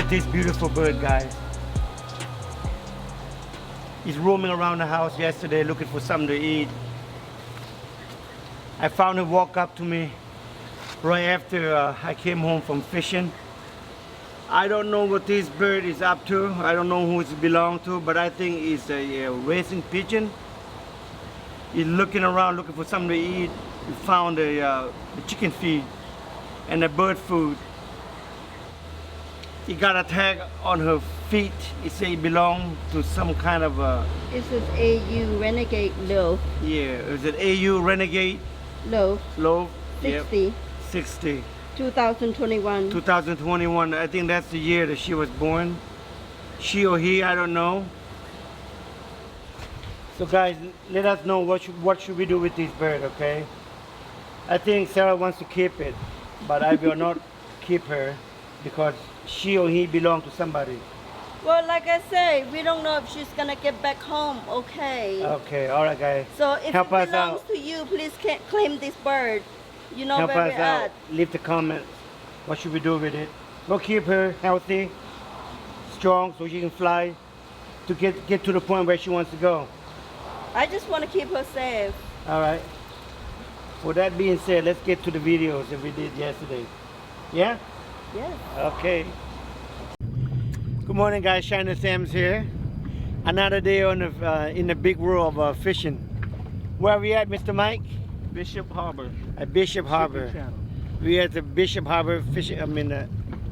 at this beautiful bird, guys. He's roaming around the house yesterday looking for something to eat. I found him walk up to me right after I came home from fishing. I don't know what this bird is up to. I don't know who it belongs to, but I think it's a racing pigeon. He's looking around looking for something to eat. He found the chicken feed and the bird food. He got a tag on her feet. It says it belongs to some kind of It says AU Renegade Loaf. yeah, is it AU Renegade Loaf. loaf? 60. Yep. 60. 2021. 2021. I think that's the year that she was born. She or he, I don't know. So guys, let us know what should we do with this bird, okay? I think Sarah wants to keep it, but I will not keep her because she or he belong to somebody. Well, like I say, we don't know if she's gonna get back home, okay? Okay, all right, guys. So if Help it us belongs out. to you, please claim this bird. You know Help where us we're out. at. Leave the comments. What should we do with it? We'll keep her healthy, strong, so she can fly to get to the point where she wants to go. I just want to keep her safe. All right. With that being said, let's get to the videos that we did yesterday. Yeah? Yes. Okay. Good morning, guys. Shiner Sam's here. Another day on the in the big world of fishing. Where are we at, Mr. Mike? Bishop Harbor. At Bishop Harbor. Shipping Channel. We at the Bishop Harbor fishing.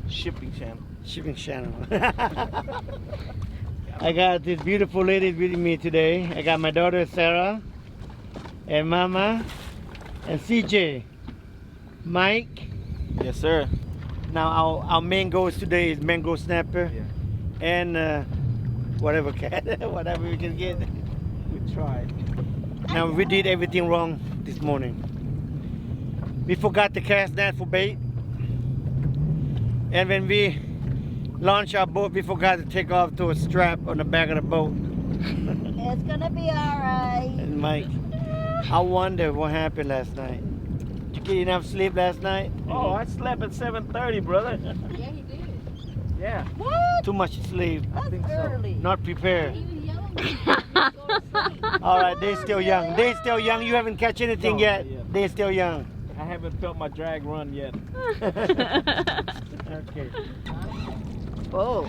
Shipping Channel. Shipping channel. I got this beautiful lady with me today. I got my daughter Sarah, and Mama, and CJ, Mike. Yes, sir. Now our main goal today is mango snapper, Yeah. and whatever cat, whatever we can get. We tried. Now we did everything wrong this morning. We forgot to cast net for bait, and when we launched our boat, we forgot to take off to a strap on the back of the boat. It's gonna be alright. And Mike, I wonder what happened last night. Did you get enough sleep last night? Oh, I slept at 7:30, brother. Yeah, he did. Yeah. What? Too much sleep. That's think so. early. Not prepared. All right, they're still young. They're still young. You haven't catch anything No, yet. yeah. They're still young. I haven't felt my drag run yet. Okay. Oh.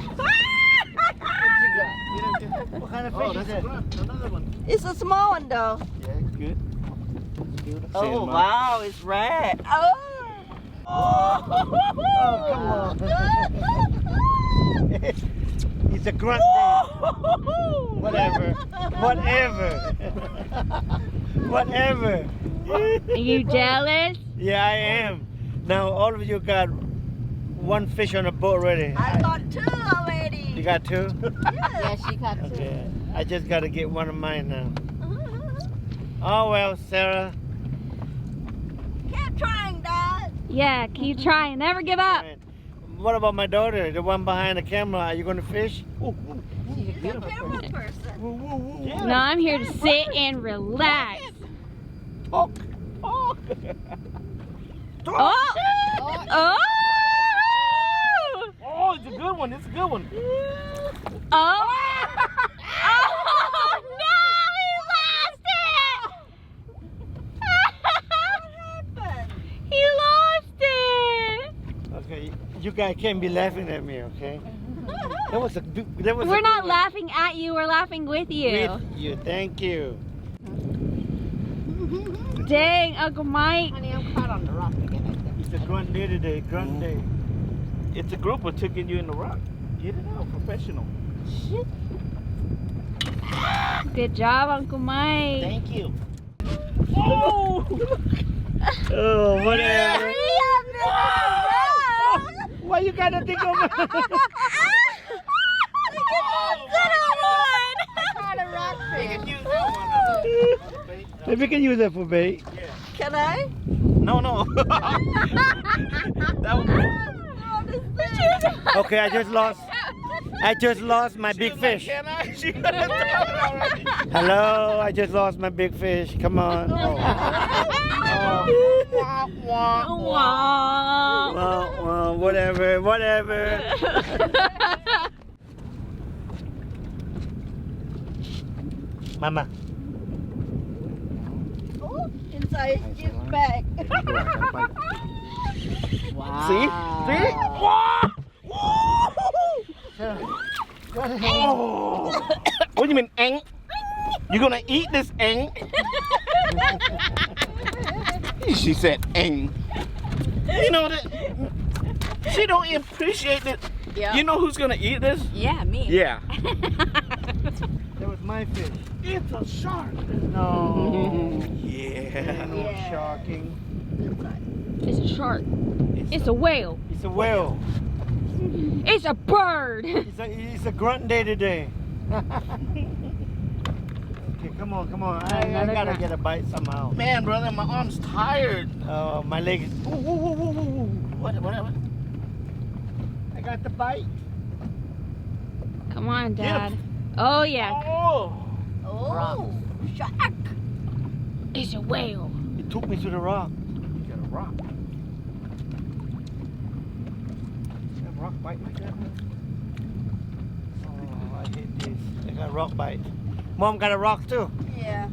What kind of Oh, fish is that's that? another one. It's a small one though. Yeah, it's good. It's good. Oh Sand wow, it's red. Oh. Come on. It's a grunt day. Whatever. Whatever. Whatever. Are you jealous? Yeah, I am. Now all of you got one fish on the boat already. I got two already. You got two? Yeah, she got two. Okay. I just got to get one of mine now. Oh well, Sarah. Keep trying, Dad. Yeah, keep trying. Never give up. What about my daughter, the one behind the camera? Are you going to fish? She's a camera person. Yeah. No, I'm here to sit and relax. Talk. Oh! Oh! Oh, it's a good one. It's a good one. Oh! Oh no! He lost it! He lost it! Okay, you guys can't be laughing at me, okay? That was We're not laughing at you, we're laughing with you. With you, thank you. Dang, Uncle Mike. Honey, I'm caught on the rock again. It's a grunt day today, grunt day. It's a group of taking you in the rock. Get it out, professional. Good job, Uncle Mike. Thank you. Oh! Oh, whatever. Oh, Why you gotta think of it? caught a rock fish. Use that one. Maybe we can use that for bait. Can I? No, no. That one. Okay, I just lost my big fish. Can I? She got it already. Hello, I just lost my big fish. Come on. Oh. Well, whatever. Mama. Oh, inside his bag. Wow. See? Oh. What do you mean, eng? You gonna eat this eng? She said eng. You know that she don't appreciate it. Yeah. You know who's gonna eat this? Yeah, me. Yeah. That was my fish. It's a shark. No. Yeah. No sharking. It's a shark. It's a whale. It's a whale. It's a bird. It's a grunt day today. Okay, come on. I Another gotta grunt. get a bite somehow. Man, brother, my arm's tired. My leg is. What? I got the bite. Come on, Get Dad. him. Oh, yeah. Oh. Oh, shark. It's a whale. It took me to the rock. You got a rock. That rock bite like that. Oh, I hate this. I got a rock bite. Mom got a rock too. Yeah.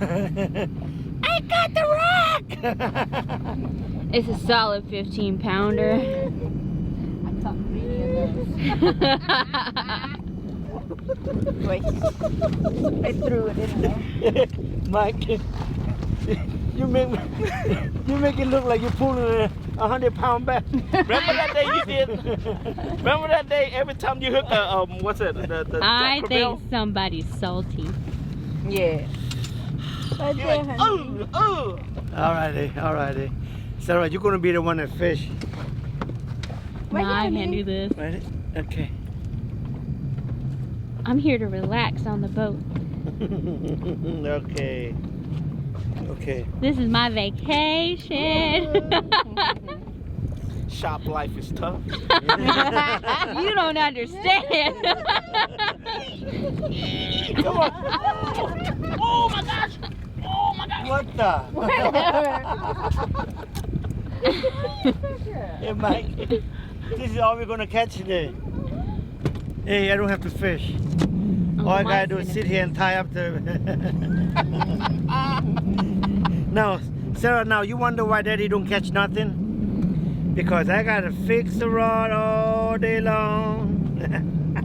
I got the rock. It's a solid 15-pounder. I caught many of those. Wait. I threw it in there. Mike, you make it look like you're pulling a 100-pound bag. Remember that day you did? Remember that day? Every time you hook a what's it? The I crocodile? think somebody's salty. Yeah. Right You're there, like, honey. oh. Alrighty. Sarah, you're gonna be the one that fish. Right No, I here, can't honey. do this. Ready? Okay. I'm here to relax on the boat. Okay. This is my vacation. Shop life is tough. You don't understand. Come on. Oh my gosh. Oh my gosh. What the? Hey, Mike. This is all we're gonna catch today. Hey, I don't have to fish. All I gotta do is sit here and tie up the. Now, Sarah, now you wonder why Daddy don't catch nothing? Because I gotta fix the rod all day long.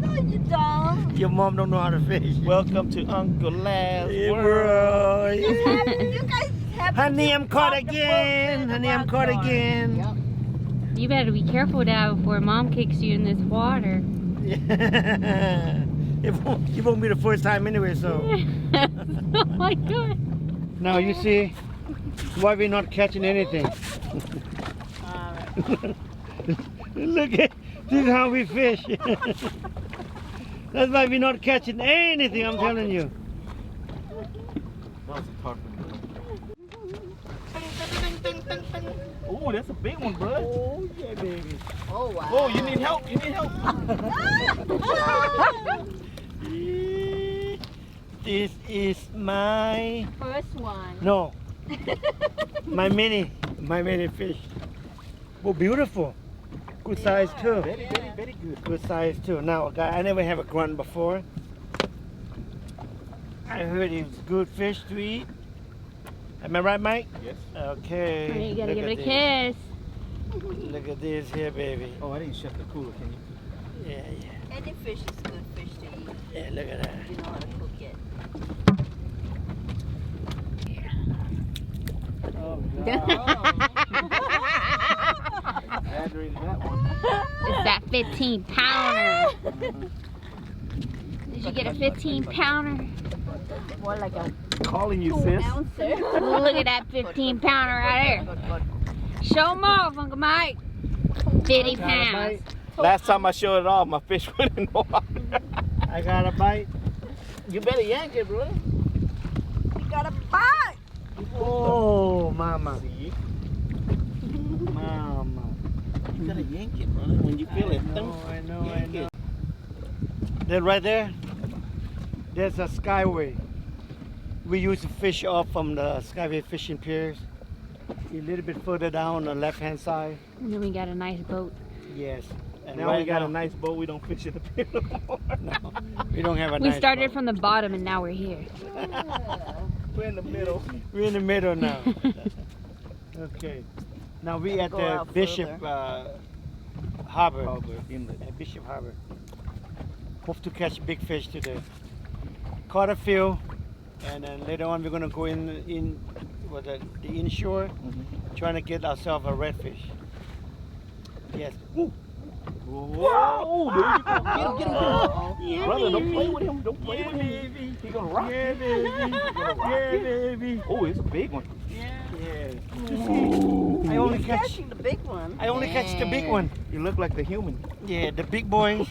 No, you don't. Your mom don't know how to fish. Welcome to Uncle Last Hey, World. You guys have Honey, to I'm caught pop the boat again. in the Honey, I'm rock caught bar. again. You better be careful, Dad, before Mom kicks you in this water. It won't be the first time anyway, so. Oh my God. Now you see why we're not catching anything. Look at this is how we fish. That's why we're not catching anything, I'm telling you. That was a tarpon. Oh, that's a big one, bud. Oh yeah, baby. Oh, wow. Oh, you need help. This is my First one. no. my mini fish. Oh, beautiful. Good size too. Very good. Good size too. Now, guy, I never have a grunt before. I heard it's good fish to eat. Am I right, Mike? Yes. Okay. Honey, you gotta look give it at a kiss. this. Look at this here, baby. Oh, I didn't shut the cooler. Can you? Yeah. Any fish is good fish to eat. Yeah, look at that. You know how to cook it. Oh, Exaggerated that one. It's that 15-pounder. Did you get a 15-pounder? More like a Calling you, 2 sis. ouncer. Look at that 15-pounder right there. Show them off, Uncle Mike. 50 pounds. Last time I showed it off, my fish went in the water. I got a bite. You better yank it, bro. You got a bite. Oh, mama. See? Mama. You gotta yank it, brother. When you feel it. I know. Yank it. That right there, there's a skyway. We used to fish off from the skyway fishing piers. A little bit further down on the left-hand side. And then we got a nice boat. Yes. And Now right we got now, a nice boat. We don't fish it up here no more. we don't have a We nice started boat. from the bottom and now we're here. We're in the middle. We're in the middle now. Okay. Now we at Go the out Bishop Harbor. Inlet. At Bishop Harbor. Hope to catch big fish today. Caught a few, and then later on we're gonna go in with the inshore, trying to get ourselves a redfish. Yes. Ooh. Whoa! There you go. Get him. Yeah, Brother, don't baby. play with him. Don't play Yeah, with him. baby. He gonna rock. Yeah, baby. Yeah, baby. Oh, it's a big one. Yeah. Ooh. I only He's catch. catching the big one. I only catch the big one. You look like the human. Yeah, the big boys.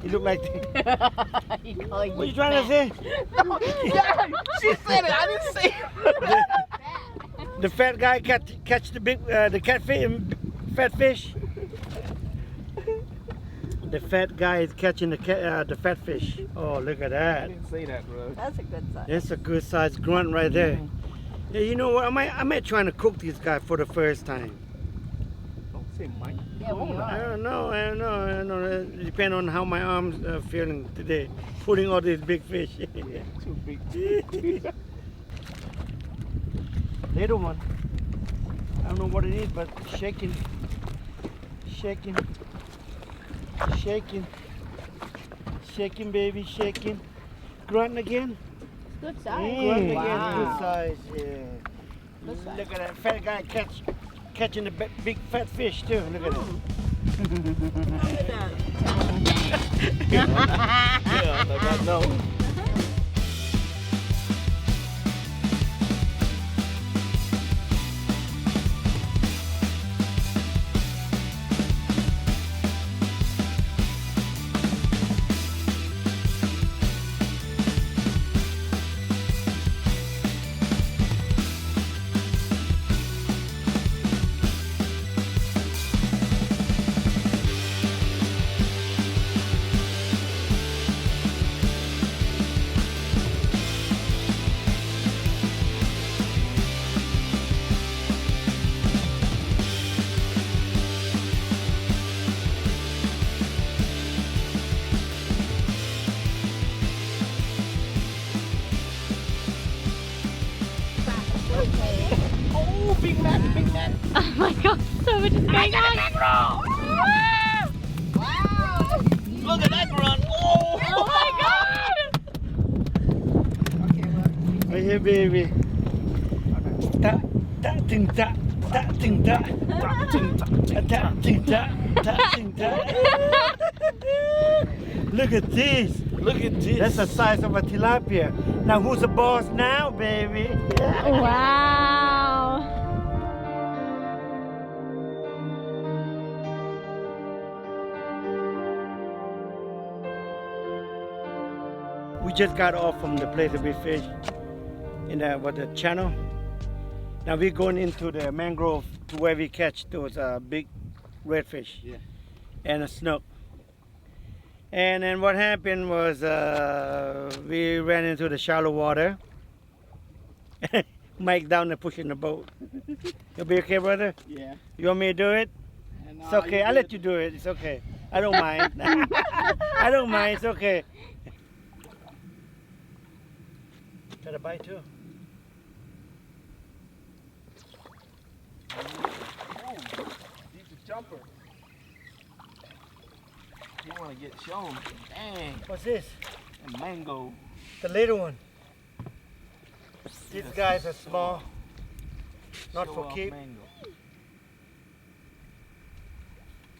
You look like. What What you trying to say? Yeah, she said it. I didn't say it. The fat guy catch the big the fat fish. The fat guy is catching the fat fish. Oh, look at I that. didn't say that, bro. That's a good size. That's a good sized grunt right there. Yeah, you know what? I might trying to cook this guy for the first time. Don't say Mike. Yeah, we I are. don't know. It depends on how my arms are feeling today. Putting all these big fish. Too big. Little one. I don't know what it is, but shaking. Shaking. Shaking. Shaking, baby, shaking. Grunting again. Good Grunting size. again. Good Wow. size, yeah. Good size. Look at that fat guy catching the big fat fish too. Look at that. Look at that. Yeah, like I know. Oh, big man, big man. Oh my god, so much is going on. Look at that run. Oh, Oh my god! Right here, baby. Ta ta ting ta ta ting ta ta ting ta ta ting ta ta ting ta. Look at this. look at this. That's the size of a tilapia. Now who's the boss now, baby? Wow. We just got off from the place that we fished in the channel. Now we're going into the mangrove to where we catch those big redfish and a snook. And then what happened was we ran into the shallow water. Mike down there pushing the boat. You'll be okay, brother? Yeah. You want me to do it? It's okay. I'll let you do it. It's okay. I don't mind. I don't mind. It's okay. Got a bite too. He's a jumper. You want to get shown. Dang. What's this? A mango. The little one. These guys are small. Not Show for off keep. mango.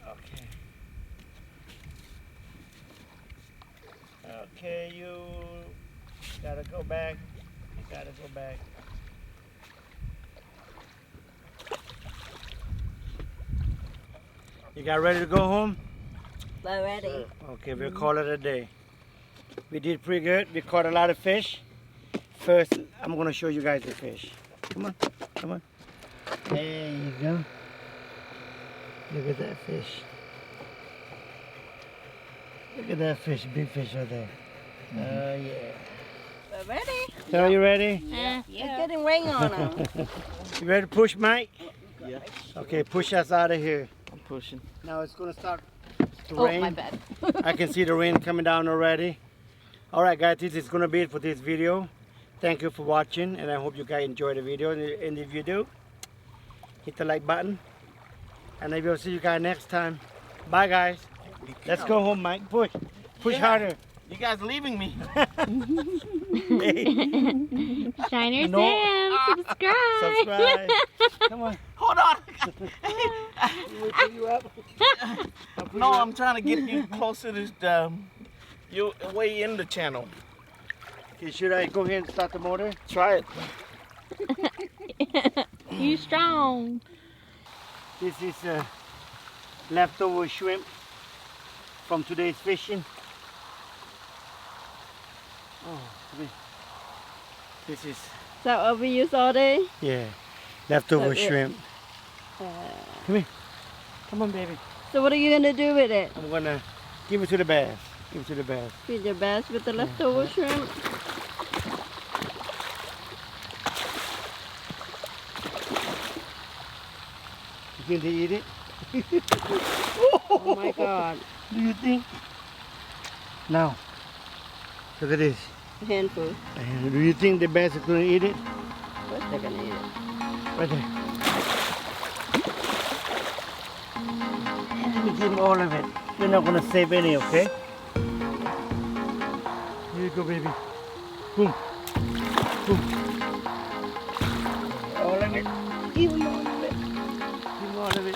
Okay. Okay, you gotta go back. You gotta go back. You got ready to go home? Already. Okay, we'll call it a day. We did pretty good. We caught a lot of fish. First, I'm gonna show you guys the fish. Come on, come on. There you go. Look at that fish. Look at that fish, big fish right there. Oh yeah. We're ready. So are you ready? It's getting rain on them. You ready to push, Mike? Yeah. Okay, push us out of here. I'm pushing. Now it's gonna start to Oh, rain. my bad. I can see the rain coming down already. All right, guys, this is gonna be it for this video. Thank you for watching, and I hope you guys enjoy the video. And if you do, hit the like button. And I will see you guys next time. Bye, guys. Let's go home, Mike. Push. Push Yeah. harder. You guys leaving me. Shiner No. Sam, subscribe. Subscribe. Come on. Hold on. We'll pick you up. No, I'm trying to get you closer to you way in the channel. Okay, should I go ahead and start the motor? Try it. You strong. This is leftover shrimp from today's fishing. Oh, this is, So what we use all day? yeah, leftover So it- shrimp. Come here. Come on, baby. So what are you gonna do with it? I'm gonna give it to the bass. Give it to the bass. Feed your bass with the leftover shrimp? You think they eat it? Oh my god. Do you think? Now, look at this. A handful. And do you think the bass is gonna eat it? Of course they're gonna eat it. Right there. Let me give him all of it. We're not gonna save any, okay? Here you go, baby. Boom. Boom. All of it. Give him all of it. Give him all of it.